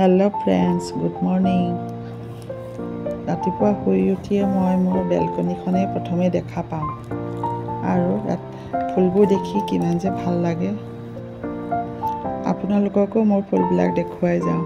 hello friends good morning रातिपुৱা শুই উঠিয়ে মই মোৰ বেলকনিখনে প্ৰথমে দেখা পাওঁ আৰু ফুলবোৰ দেখি কিমান যে ভাল লাগে আপোনালোককো মোৰ ফুলবিলাক দেখুৱাই যাওঁ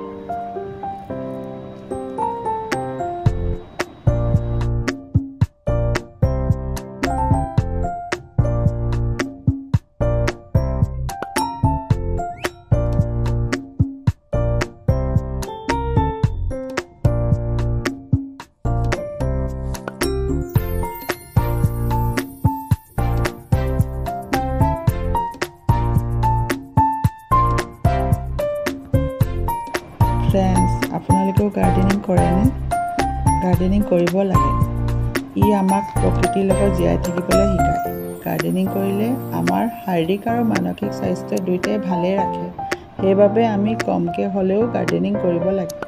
फ्रेंड्स আপোনালোকেও গাৰ্ডেনিং কৰেনে গাৰ্ডেনিং কৰিব লাগে ই আমাক প্ৰকৃতিৰ লগত জীয়াই থাকিবলৈ শিকায় গাৰ্ডেনিং কৰিলে আমাৰ শাৰীৰিক আৰু মানসিক স্বাস্থ্য দুইটাই ভালে ৰাখে সেইবাবে আমি কমকে হ'লেও গাৰ্ডেনিং কৰিব লাগে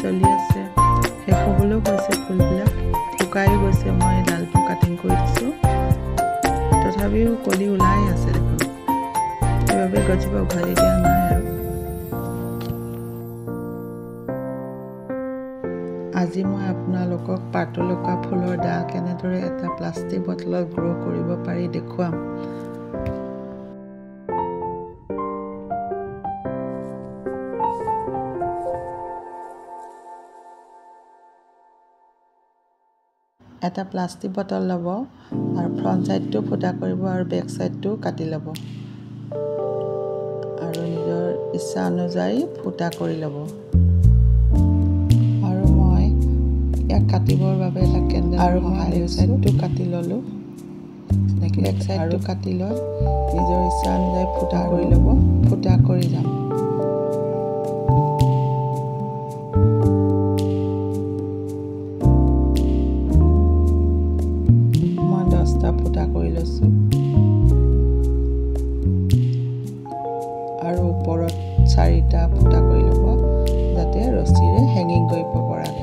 চলি আছে শেষ হ'বলৈ গৈছে ফুলবিলাক শুকাই গৈছে মই ডালবোৰ কাটিং কৰি দিছোঁ তথাপিও কলি ওলাই আছে দেখোন সেইবাবে গছজোপা উঘালি দিয়া নাই আৰু আজি মই আপোনালোকক পাতলকা ফুলৰ ডাল কেনেদৰে এটা প্লাষ্টিক বটলত গ্ৰ' কৰিব পাৰি দেখুৱাম এটা প্লাষ্টিক বটল ল'ব আৰু ফ্ৰণ্ট সাইডটো ফুটা কৰিব আৰু বেক সাইডটো কাটি ল'ব আৰু নিজৰ ইচ্ছা অনুযায়ী ফুটা কৰি ল'ব আৰু মই ইয়াক কাটিবৰ বাবে এটা কেণ্ডেল আৰু বেক সাইডটো কাটি ল'লোঁ এনেকৈ বেক সাইডটো কাটি লৈ নিজৰ ইচ্ছা অনুযায়ী ফুটা কৰি ল'ব ফুটা কৰি যাম ফুটা কৰি লৈছোঁ আৰু ওপৰত 4টা ফুটা কৰি ল'ব যাতে ৰছীৰে হেঙিং কৰিব পৰাকৈ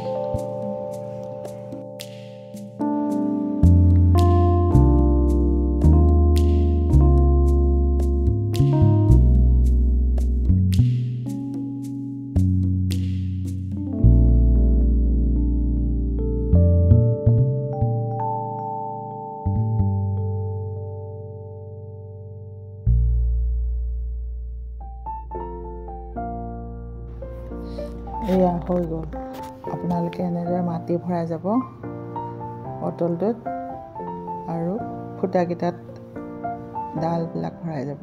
এয়া হৈ গ'ল আপোনালোকে এনেদৰে মাটি ভৰাই যাব বটলটোত আৰু ফুটাকেইটাত ডালবিলাক ভৰাই যাব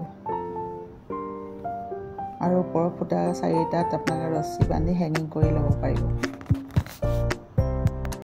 আৰু ওপৰৰ ফুটা 4টাত আপোনালোকে ৰছী বান্ধি হেঙিং কৰি ল'ব পাৰিব